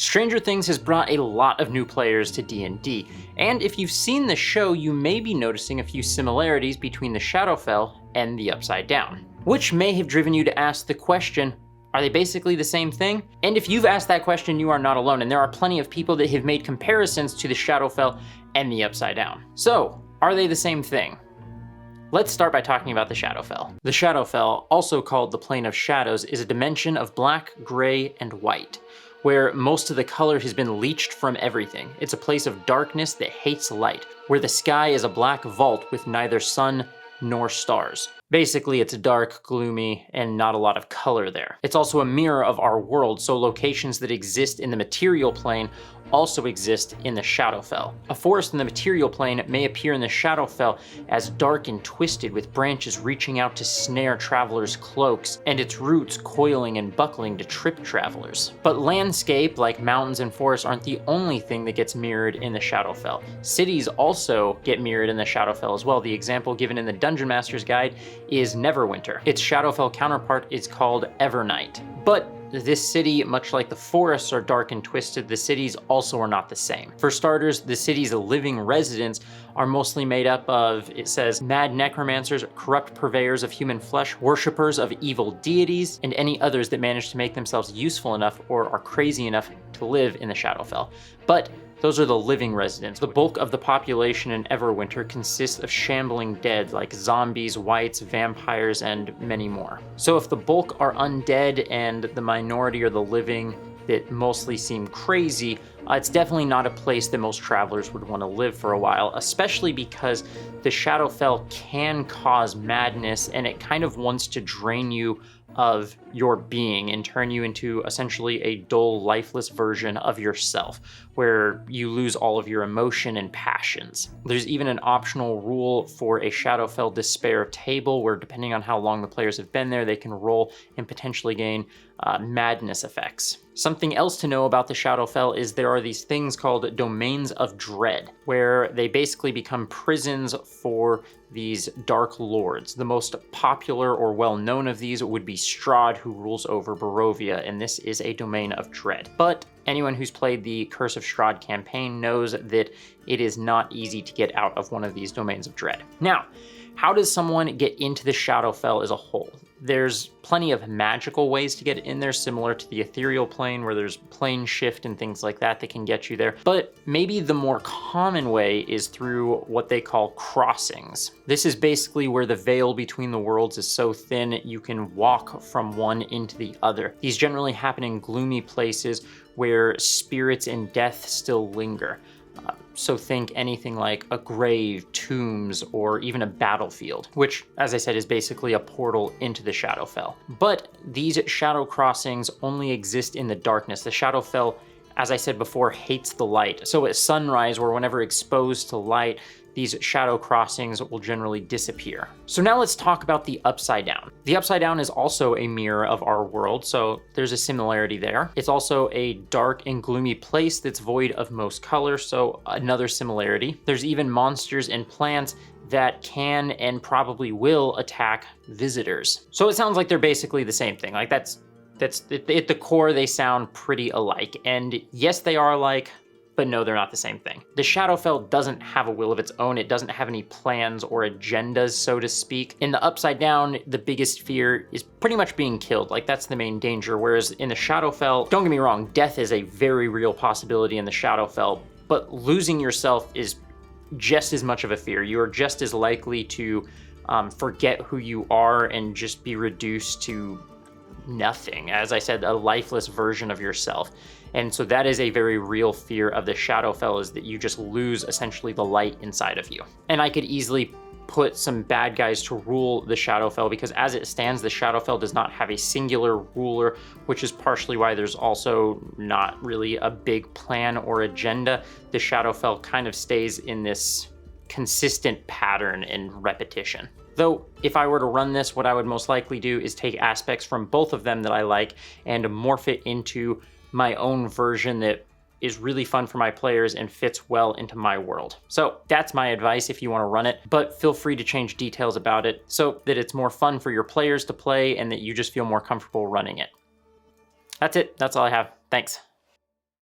Stranger Things has brought a lot of new players to D&D, and if you've seen the show, you may be noticing a few similarities between the Shadowfell and the Upside Down, which may have driven you to ask the question, are they basically the same thing? And if you've asked that question, you are not alone, and there are plenty of people that have made comparisons to the Shadowfell and the Upside Down. So, are they the same thing? Let's start by talking about the Shadowfell. The Shadowfell, also called the Plane of Shadows, is a dimension of black, gray, and white, where most of the color has been leached from everything. It's a place of darkness that hates light, where the sky is a black vault with neither sun nor stars. Basically, it's dark, gloomy, and not a lot of color there. It's also a mirror of our world, so locations that exist in the material plane also exist in the Shadowfell. A forest in the material plane may appear in the Shadowfell as dark and twisted, with branches reaching out to snare travelers' cloaks, and its roots coiling and buckling to trip travelers. But landscape, like mountains and forests, aren't the only thing that gets mirrored in the Shadowfell. Cities also get mirrored in the Shadowfell as well. The example given in the Dungeon Master's Guide is Neverwinter. Its Shadowfell counterpart is called Evernight. But this city, much like the forests are dark and twisted, the cities also are not the same. For starters, the city's living residents are mostly made up of, it says, mad necromancers, corrupt purveyors of human flesh, worshippers of evil deities, and any others that manage to make themselves useful enough or are crazy enough to live in the Shadowfell. But those are the living residents. The bulk of the population in Everwinter consists of shambling dead like zombies, wights, vampires, and many more. So if the bulk are undead and the minority are the living that mostly seem crazy, it's definitely not a place that most travelers would want to live for a while, especially because the Shadowfell can cause madness and it kind of wants to drain you of your being and turn you into essentially a dull, lifeless version of yourself, where you lose all of your emotion and passions. There's even an optional rule for a Shadowfell despair table, where depending on how long the players have been there, they can roll and potentially gain madness effects. Something else to know about the Shadowfell is there are these things called domains of dread, where they basically become prisons for these dark lords. The most popular or well-known of these would be Strahd, who rules over Barovia, and this is a domain of dread. But anyone who's played the Curse of Strahd campaign knows that it is not easy to get out of one of these domains of dread. Now, how does someone get into the Shadowfell as a whole? There's plenty of magical ways to get in there, similar to the ethereal plane, where there's plane shift and things like that that can get you there. But maybe the more common way is through what they call crossings. This is basically where the veil between the worlds is so thin you can walk from one into the other. These generally happen in gloomy places where spirits and death still linger. So think anything like a grave, tombs, or even a battlefield, which, as I said, is basically a portal into the Shadowfell. But these shadow crossings only exist in the darkness. The Shadowfell, as I said before, hates the light. So at sunrise, or whenever exposed to light, these shadow crossings will generally disappear. So now let's talk about the Upside Down. The Upside Down is also a mirror of our world, so there's a similarity there. It's also a dark and gloomy place that's void of most color, so another similarity. There's even monsters and plants that can and probably will attack visitors. So it sounds like they're basically the same thing. Like that's at the core, they sound pretty alike. And yes, they are alike, but no, they're not the same thing. The Shadowfell doesn't have a will of its own. It doesn't have any plans or agendas, so to speak. In the Upside Down, the biggest fear is pretty much being killed. Like, that's the main danger. Whereas in the Shadowfell, don't get me wrong, death is a very real possibility in the Shadowfell, but losing yourself is just as much of a fear. You are just as likely to forget who you are and just be reduced to nothing. As I said, a lifeless version of yourself. And so that is a very real fear of the Shadowfell, is that you just lose essentially the light inside of you. And I could easily put some bad guys to rule the Shadowfell, because as it stands, the Shadowfell does not have a singular ruler, which is partially why there's also not really a big plan or agenda. The Shadowfell kind of stays in this consistent pattern and repetition. Though, if I were to run this, what I would most likely do is take aspects from both of them that I like and morph it into my own version that is really fun for my players and fits well into my world. So that's my advice if you want to run it, but feel free to change details about it so that it's more fun for your players to play and that you just feel more comfortable running it. That's it. That's all I have. Thanks.